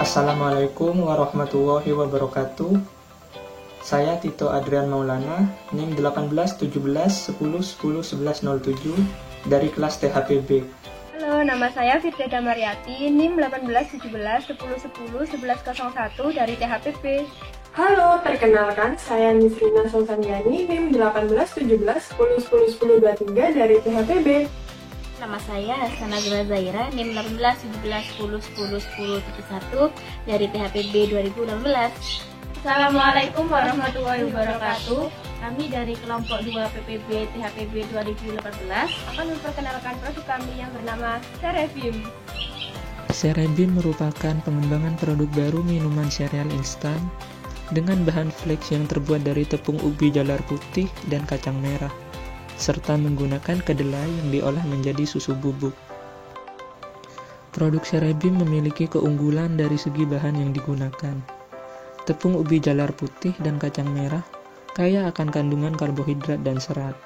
Assalamualaikum warahmatullahi wabarakatuh. Saya Tito Adrian Maulana, NIM 181711101107 dari kelas THPB. Halo, nama saya Firda Mariati, NIM 181710101101 dari THPB. Halo, perkenalkan saya Nisrina Sultanjani, NIM 181710101023 dari THPB. Nama saya Sanazra Zaira, NIM 181710101071 dari THPB 2016. Assalamualaikum warahmatullahi wabarakatuh. Kami dari kelompok 2 PPB THPB 2018 Akan memperkenalkan produk kami yang bernama Cerebim. Cerebim merupakan pengembangan produk baru minuman sereal instan dengan bahan fleks yang terbuat dari tepung ubi jalar putih dan kacang merah, serta menggunakan kedelai yang diolah menjadi susu bubuk. Produk Cerebim memiliki keunggulan dari segi bahan yang digunakan. Tepung ubi jalar putih dan kacang merah kaya akan kandungan karbohidrat dan serat.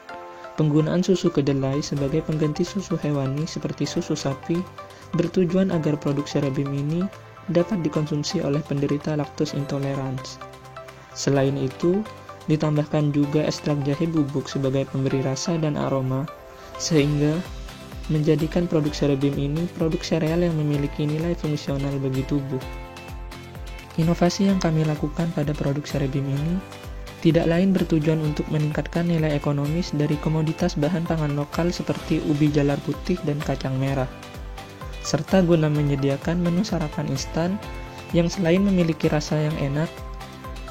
Penggunaan susu kedelai sebagai pengganti susu hewani seperti susu sapi bertujuan agar produk Cerebim ini dapat dikonsumsi oleh penderita laktos intolerans. Selain itu, ditambahkan juga ekstrak jahe bubuk sebagai pemberi rasa dan aroma, sehingga menjadikan produk Cerebim ini produk sereal yang memiliki nilai fungsional bagi tubuh. Inovasi yang kami lakukan pada produk Cerebim ini tidak lain bertujuan untuk meningkatkan nilai ekonomis dari komoditas bahan pangan lokal seperti ubi jalar putih dan kacang merah, serta guna menyediakan menu sarapan instan yang selain memiliki rasa yang enak,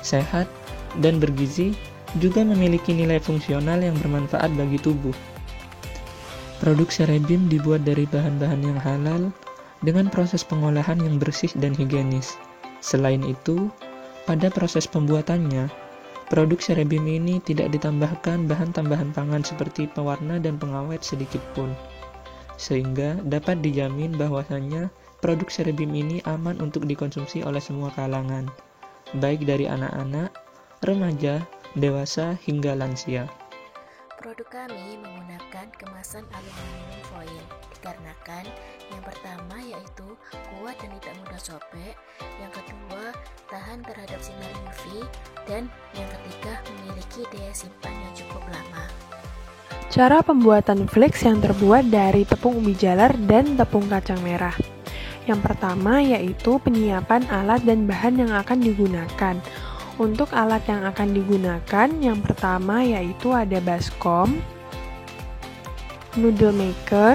sehat, dan bergizi, juga memiliki nilai fungsional yang bermanfaat bagi tubuh. Produk Cerebim dibuat dari bahan-bahan yang halal dengan proses pengolahan yang bersih dan higienis. Selain itu, pada proses pembuatannya, produk Cerebim ini tidak ditambahkan bahan tambahan pangan seperti pewarna dan pengawet sedikit pun, sehingga dapat dijamin bahwasannya produk Cerebim ini aman untuk dikonsumsi oleh semua kalangan, baik dari anak-anak, remaja, dewasa, hingga lansia. Produk kami menggunakan kemasan aluminium foil dikarenakan yang pertama yaitu kuat dan tidak mudah sobek, yang kedua tahan terhadap sinar UV, dan yang ketiga memiliki daya simpan yang cukup lama. Cara pembuatan fleks yang terbuat dari tepung ubi jalar dan tepung kacang merah. Yang pertama yaitu penyiapan alat dan bahan yang akan digunakan. Untuk alat yang akan digunakan, yang pertama yaitu ada baskom, noodle maker,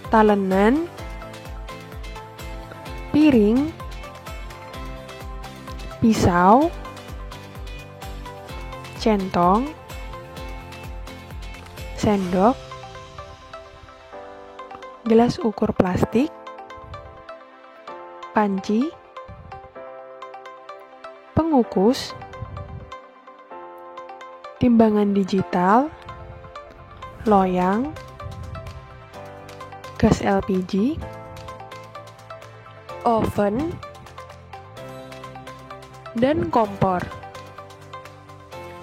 talenan, piring, pisau, centong, sendok, gelas ukur plastik, panci, pengukus, timbangan digital, loyang, gas LPG, oven, dan kompor.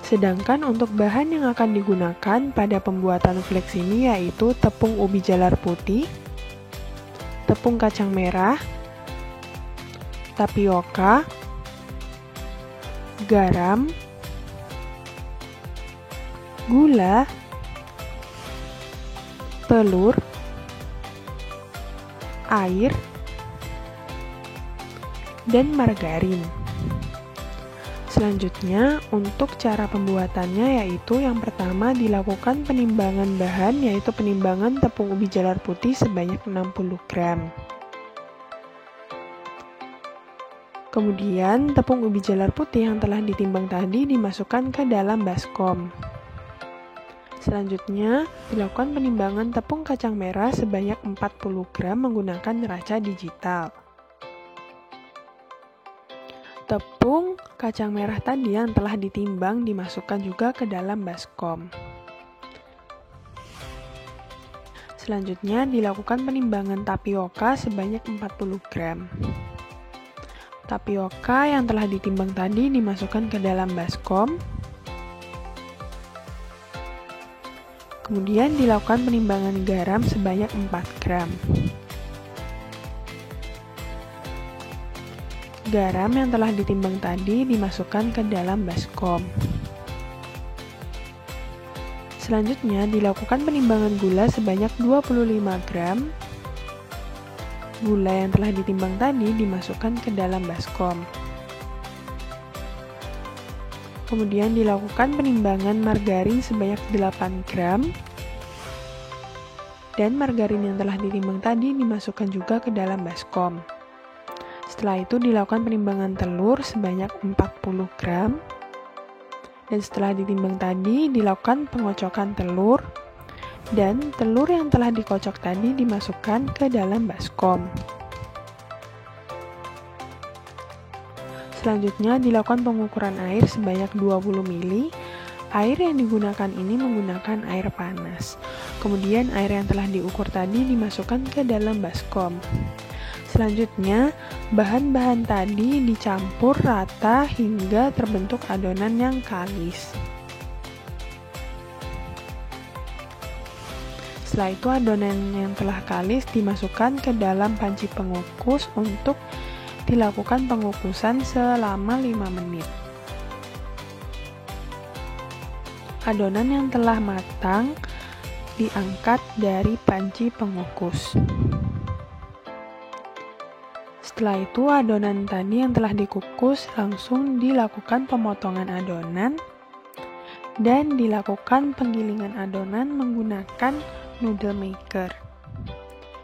Sedangkan untuk bahan yang akan digunakan pada pembuatan fleks ini yaitu tepung ubi jalar putih, tepung kacang merah, tapioka, garam, gula, telur, air, dan margarin. Selanjutnya, untuk cara pembuatannya yaitu yang pertama dilakukan penimbangan bahan yaitu penimbangan tepung ubi jalar putih sebanyak 60 gram. Kemudian, tepung ubi jalar putih yang telah ditimbang tadi dimasukkan ke dalam baskom. Selanjutnya, dilakukan penimbangan tepung kacang merah sebanyak 40 gram menggunakan neraca digital. Tepung kacang merah tadi yang telah ditimbang dimasukkan juga ke dalam baskom. Selanjutnya, dilakukan penimbangan tapioka sebanyak 40 gram. Tapioka yang telah ditimbang tadi dimasukkan ke dalam baskom. Kemudian dilakukan penimbangan garam sebanyak 4 gram. Garam yang telah ditimbang tadi dimasukkan ke dalam baskom. Selanjutnya dilakukan penimbangan gula sebanyak 25 gram. Gula yang telah ditimbang tadi dimasukkan ke dalam baskom. Kemudian dilakukan penimbangan margarin sebanyak 8 gram. Dan margarin yang telah ditimbang tadi dimasukkan juga ke dalam baskom. Setelah itu dilakukan penimbangan telur sebanyak 40 gram. Dan setelah ditimbang tadi dilakukan pengocokan telur. Dan telur yang telah dikocok tadi dimasukkan ke dalam baskom. Selanjutnya dilakukan pengukuran air sebanyak 20 ml. Air yang digunakan ini menggunakan air panas. Kemudian air yang telah diukur tadi dimasukkan ke dalam baskom. Selanjutnya, bahan-bahan tadi dicampur rata hingga terbentuk adonan yang kalis. Setelah itu adonan yang telah kalis dimasukkan ke dalam panci pengukus untuk dilakukan pengukusan selama 5 menit. Adonan yang telah matang diangkat dari panci pengukus. Setelah itu adonan tadi yang telah dikukus langsung dilakukan pemotongan adonan dan dilakukan penggilingan adonan menggunakan noodle maker.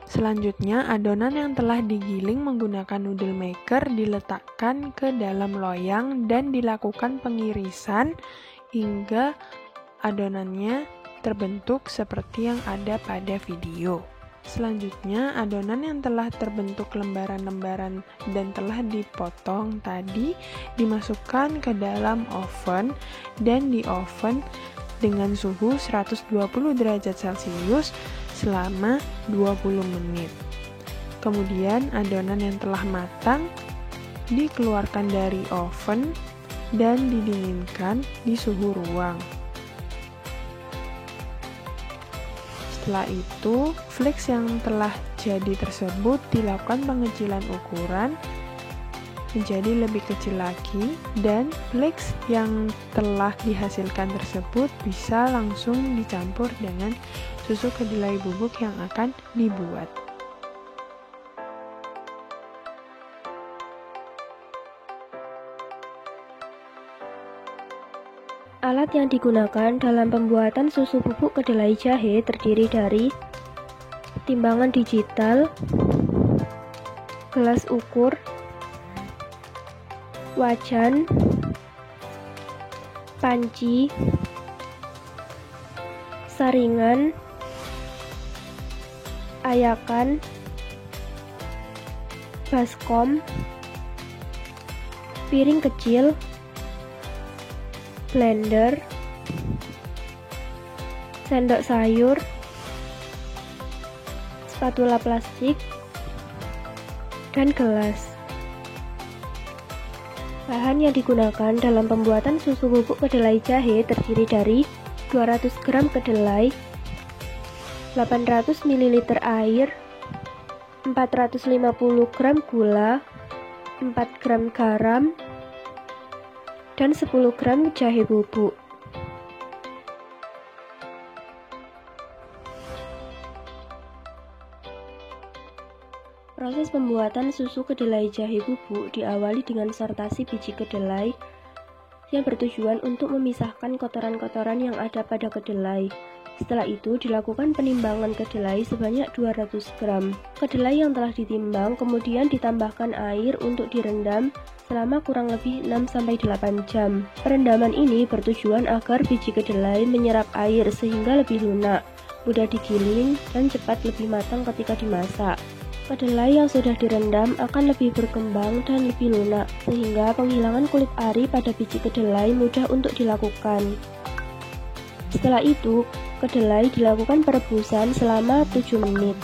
Selanjutnya adonan yang telah digiling menggunakan noodle maker diletakkan ke dalam loyang dan dilakukan pengirisan hingga adonannya terbentuk seperti yang ada pada video. Selanjutnya, adonan yang telah terbentuk lembaran-lembaran dan telah dipotong tadi dimasukkan ke dalam oven dan di oven dengan suhu 120 derajat Celcius selama 20 menit. Kemudian, adonan yang telah matang dikeluarkan dari oven dan didinginkan di suhu ruang. Setelah itu, flakes yang telah jadi tersebut dilakukan pengecilan ukuran menjadi lebih kecil lagi dan flakes yang telah dihasilkan tersebut bisa langsung dicampur dengan susu kedelai bubuk yang akan dibuat. Alat yang digunakan dalam pembuatan susu bubuk kedelai jahe terdiri dari timbangan digital, gelas ukur, wajan, panci, saringan, ayakan, baskom, piring kecil, blender, sendok sayur, spatula plastik, dan gelas. Bahan yang digunakan dalam pembuatan susu bubuk kedelai jahe terdiri dari 200 gram kedelai, 800 ml air, 450 gram gula, 4 gram garam, dan 10 gram jahe bubuk. Proses pembuatan susu kedelai jahe bubuk diawali dengan sortasi biji kedelai yang bertujuan untuk memisahkan kotoran-kotoran yang ada pada kedelai. Setelah itu dilakukan penimbangan kedelai sebanyak 200 gram. Kedelai yang telah ditimbang kemudian ditambahkan air untuk direndam selama kurang lebih 6-8 jam. Perendaman ini bertujuan agar biji kedelai menyerap air sehingga lebih lunak, mudah digiling, dan cepat lebih matang ketika dimasak. Kedelai yang sudah direndam akan lebih berkembang dan lebih lunak, sehingga penghilangan kulit ari pada biji kedelai mudah untuk dilakukan. Setelah itu, kedelai dilakukan perebusan selama 7 menit.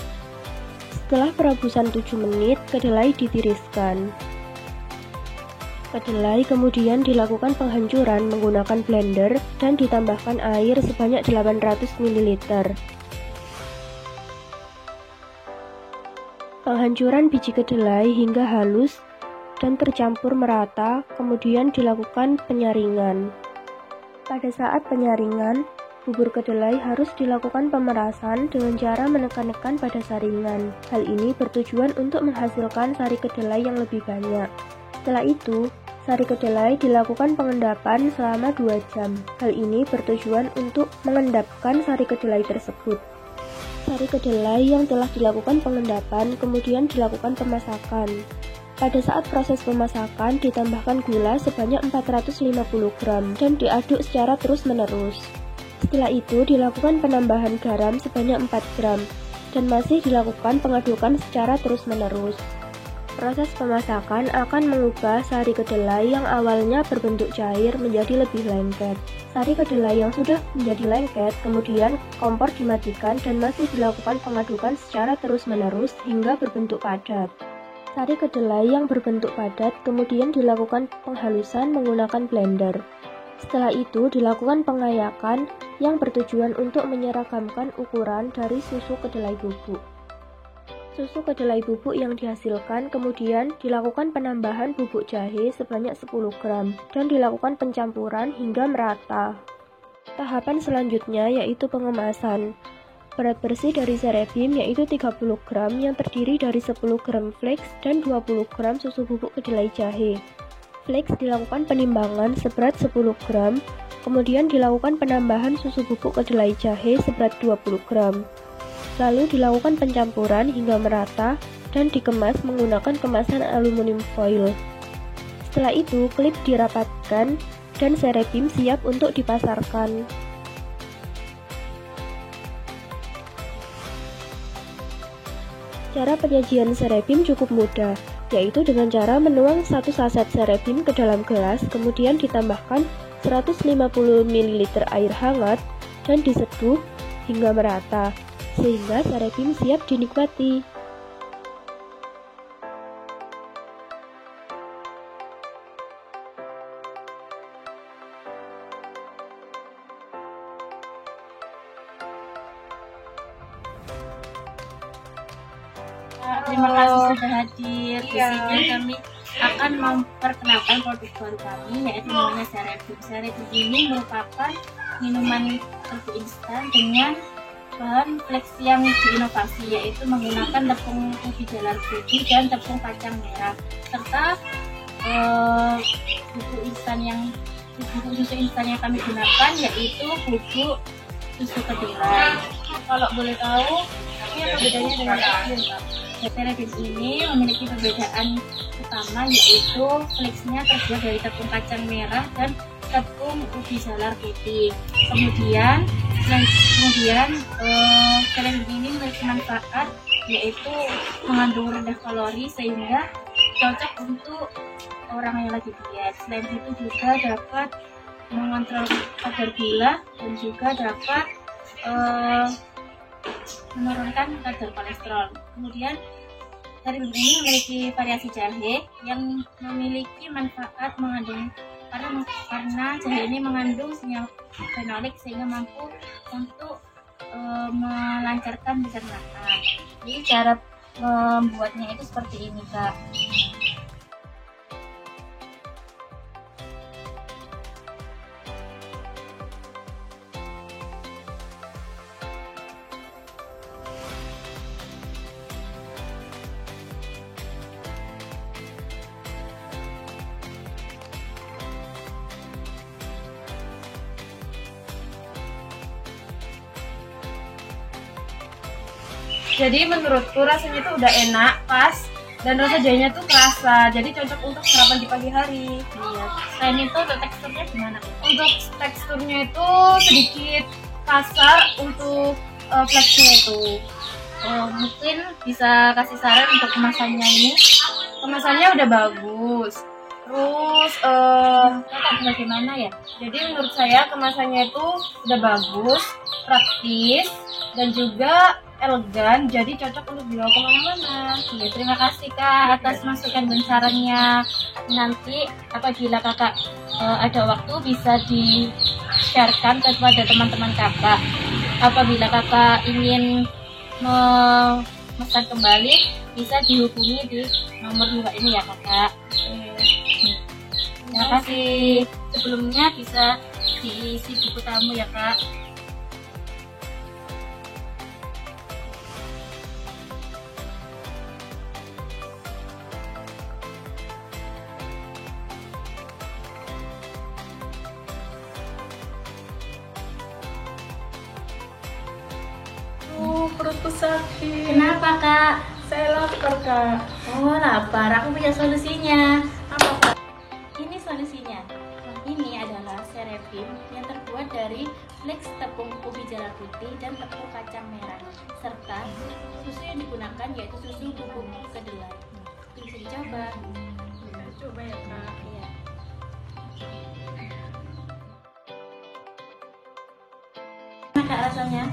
Setelah perebusan 7 menit, kedelai ditiriskan. Kedelai kemudian dilakukan penghancuran menggunakan blender dan ditambahkan air sebanyak 800 ml. Penghancuran biji kedelai hingga halus dan tercampur merata, kemudian dilakukan penyaringan. Pada saat penyaringan, bubur kedelai harus dilakukan pemerasan dengan cara menekan-nekan pada saringan. Hal ini bertujuan untuk menghasilkan sari kedelai yang lebih banyak. Setelah itu, sari kedelai dilakukan pengendapan selama 2 jam. Hal ini bertujuan untuk mengendapkan sari kedelai tersebut. Sari kedelai yang telah dilakukan pengendapan kemudian dilakukan pemasakan. Pada saat proses pemasakan ditambahkan gula sebanyak 450 gram dan diaduk secara terus-menerus. Setelah itu dilakukan penambahan garam sebanyak 4 gram dan masih dilakukan pengadukan secara terus-menerus. Proses pemasakan akan mengubah sari kedelai yang awalnya berbentuk cair menjadi lebih lengket. Sari kedelai yang sudah menjadi lengket, kemudian kompor dimatikan dan masih dilakukan pengadukan secara terus-menerus hingga berbentuk padat. Sari kedelai yang berbentuk padat kemudian dilakukan penghalusan menggunakan blender. Setelah itu dilakukan pengayakan yang bertujuan untuk menyeragamkan ukuran dari susu kedelai bubuk. Susu kedelai bubuk yang dihasilkan kemudian dilakukan penambahan bubuk jahe sebanyak 10 gram dan dilakukan pencampuran hingga merata. Tahapan selanjutnya yaitu pengemasan. Berat bersih dari Cerebim yaitu 30 gram yang terdiri dari 10 gram flakes dan 20 gram susu bubuk kedelai jahe. Flakes dilakukan penimbangan seberat 10 gram, kemudian dilakukan penambahan susu bubuk kedelai jahe seberat 20 gram. Lalu dilakukan pencampuran hingga merata dan dikemas menggunakan kemasan aluminium foil. Setelah itu, klip dirapatkan dan Cerebim siap untuk dipasarkan. Cara penyajian Cerebim cukup mudah, yaitu dengan cara menuang 1 saset Cerebim ke dalam gelas, kemudian ditambahkan 150 ml air hangat dan diseduh hingga merata, sehingga Cerebim siap dinikmati. Terima kasih sudah hadir. Di sini kami akan memperkenalkan produk baru kami, yaitu namanya Cerebim. Cerebim ini merupakan minuman tebu instan dengan bahan flakes yang diinovasi, yaitu menggunakan tepung ubi jalar putih dan tepung kacang merah serta bubuk susu instan yang kami gunakan yaitu bubuk susu kedelai. Kalau boleh tahu, ini apa bedanya dengan Cerebim, Pak? Cerebim ini memiliki perbedaan utama, yaitu flakesnya terbuat dari tepung kacang merah dan tepung ubi jalar putih. Kemudian Cerebim ini memiliki manfaat, yaitu mengandung rendah kalori sehingga cocok untuk orang yang lagi diet. Selain itu juga dapat mengontrol kadar gula dan juga dapat menurunkan kadar kolesterol. Kemudian Cerebim ini memiliki variasi jahe yang memiliki manfaat mengandung karena jahe ini mengandung senyawa fenolik sehingga mampu untuk melancarkan pencernaan. Jadi cara membuatnya itu seperti ini, Kak. Jadi menurutku rasanya tuh udah enak, pas, dan rasa jahenya tuh kerasa. Jadi cocok untuk sarapan di pagi hari. Iya. Selain itu untuk teksturnya gimana? Untuk teksturnya itu sedikit kasar untuk flakesnya itu. Mungkin bisa kasih saran untuk kemasannya ini. Kemasannya udah bagus. Terus bagaimana ya? Jadi menurut saya kemasannya itu udah bagus, praktis, dan juga elegan, jadi cocok untuk dibawa kemana-mana. Ya, terima kasih Kak atas masukan dan sarannya. Nanti apabila Kakak ada waktu bisa di-sharekan kepada teman-teman Kakak. Apabila Kakak ingin memesan kembali, bisa dihubungi di nomor 2 ini ya Kakak. Terima kasih. Sebelumnya bisa diisi buku tamu ya Kak. Perutku sakit. Kenapa Kak? Saya lapar, Kak. Oh lapar, aku punya solusinya. Apa, Kak? Ini solusinya. Ini adalah Serepim yang terbuat dari fleks tepung ubi jala putih dan tepung kacang merah, serta susu yang digunakan yaitu susu bubuk kedelai. Bisa dicoba. Kita coba ya, Kak. Iya. Gimana Kak rasanya?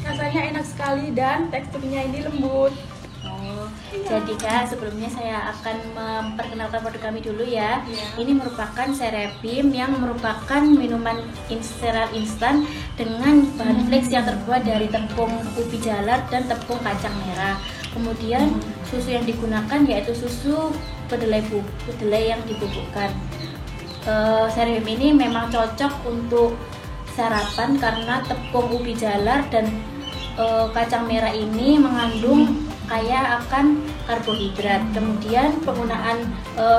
Rasanya enak sekali dan teksturnya ini lembut. Oh, jadi Kak, sebelumnya saya akan memperkenalkan produk kami dulu ya. Ini merupakan Serepim yang merupakan minuman serat instan dengan bahan fleks yang terbuat dari tepung ubi jalar dan tepung kacang merah. Kemudian susu yang digunakan yaitu susu kedelai yang dibubukkan. Serepim ini memang cocok untuk sarapan karena tepung ubi jalar dan kacang merah ini mengandung kaya akan karbohidrat. Kemudian penggunaan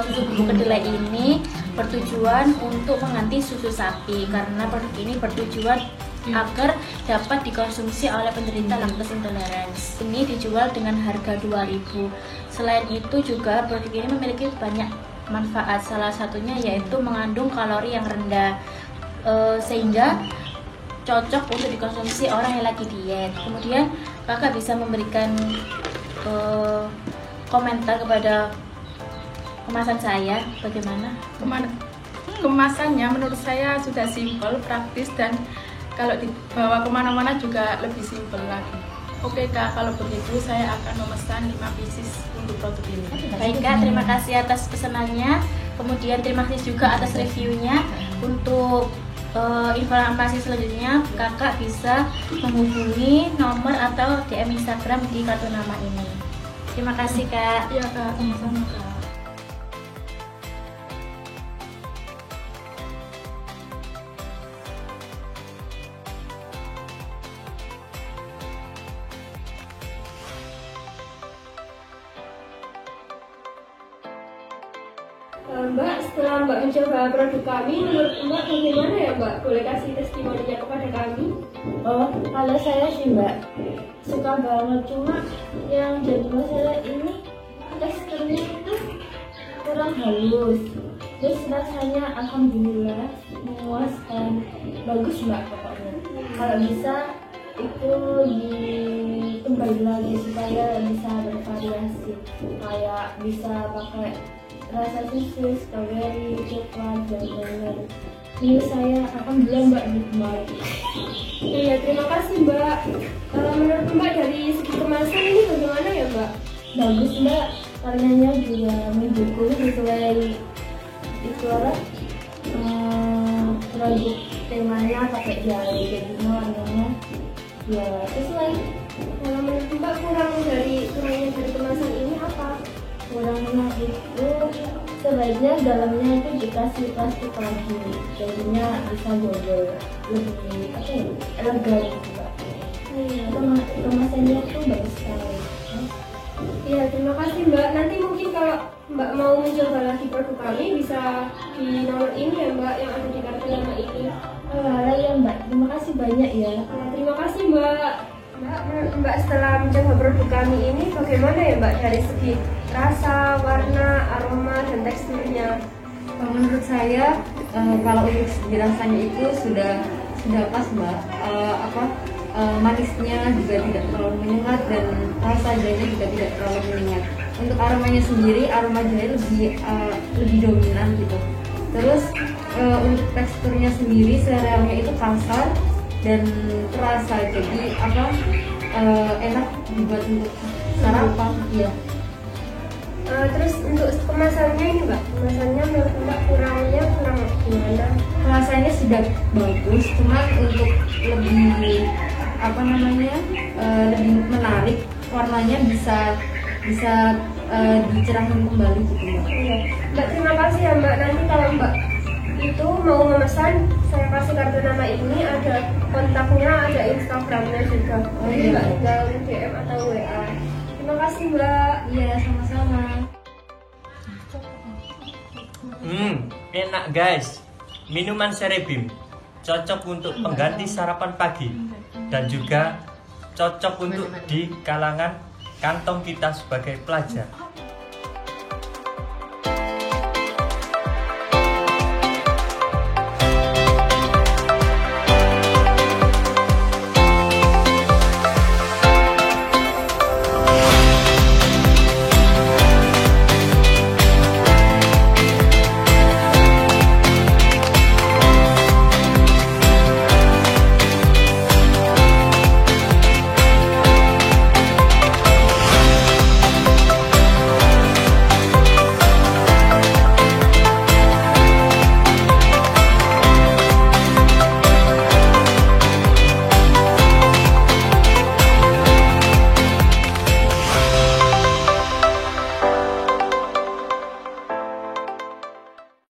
susu bubuk kedelai ini bertujuan untuk mengganti susu sapi karena produk ini bertujuan agar dapat dikonsumsi oleh penderita lactose intolerance. Ini dijual dengan harga 2.000. Selain itu juga produk ini memiliki banyak manfaat. Salah satunya yaitu mengandung kalori yang rendah sehingga cocok untuk dikonsumsi orang yang lagi diet. Kemudian kakak bisa memberikan komentar kepada kemasan saya bagaimana? Kemasannya menurut saya sudah simpel, praktis, dan kalau dibawa kemana-mana juga lebih simpel lagi. Oke Kak, kalau begitu saya akan memesan 5 pieces untuk produk ini. Baik Kak, terima kasih atas pesanannya. Kemudian terima kasih juga atas reviewnya. Untuk informasi selanjutnya kakak bisa menghubungi nomor atau DM Instagram di kartu nama ini. Terima kasih Kak. Iya Kak, sama-sama Kak. Mbak, setelah Mbak mencoba produk kami, menurut Mbak bagaimana ya Mbak? Boleh kasih testimoninya kepada kami? Oh, kalau saya sih Mbak suka banget, cuma yang jadi masalah ini teksturnya itu kurang halus. Terus rasanya alhamdulillah memuaskan, bagus Mbak pokoknya. Kalau bisa itu dikembali lagi supaya bisa bervariasi, kayak bisa pakai rasa susu, strawberry, coklat, dan lain-lain. Ini saya alhamdulillah Mbak nikmat. Iya, terima kasih Mbak. Menurut Mbak dari segi kemasan ini bagaimana ya Mbak? Bagus Mbak, warnanya juga mendukung sesuai itu apa? Produk temanya pakai jahe kayak gitu, warnanya ya sesuai. Kalau menurut Mbak kurang dari kemasan ini apa? Kurangnya itu sebaiknya dalamnya itu dikasih plastik lagi, jadinya bisa bobol, lebih apa ya, lega gitu Mbak. Kemasannya itu bagus sekali. Iya, terima kasih Mbak. Nanti mungkin kalau Mbak mau mencoba lagi produk kami bisa di nomor ini ya Mbak, yang ada di kartu nama ini. Halo ya Mbak, terima kasih banyak ya. Terima kasih Mbak. Mbak setelah mencoba produk kami ini bagaimana ya Mbak dari segi rasa, warna, aroma, dan teksturnya? Menurut saya kalau untuk segi rasanya itu sudah pas Mbak. Manisnya juga tidak terlalu menyengat dan rasa jahenya juga tidak terlalu menyengat. Untuk aromanya sendiri, aroma jahe lebih dominan gitu. Terus untuk teksturnya sendiri, serealnya itu kasar dan terasa, jadi enak dibuat untuk sarapan. Iya. Terus untuk kemasannya ini Mbak, kemasannya menurut Mbak kurang gimana? Rasanya sudah bagus, cuma untuk lebih lebih menarik, warnanya bisa dicerahkan kembali gitu Mbak. Iya. Mbak terima kasih ya Mbak. Nanti kalau Mbak itu mau memesan, saya kasih kartu nama ini, ada kontaknya, ada Instagramnya juga. Jadi Mbak tinggal DM atau WA. Terima kasih Mbak. Iya, sama-sama. Enak guys. Minuman Cerebim cocok untuk pengganti sarapan pagi dan juga cocok untuk di kalangan kantong kita sebagai pelajar.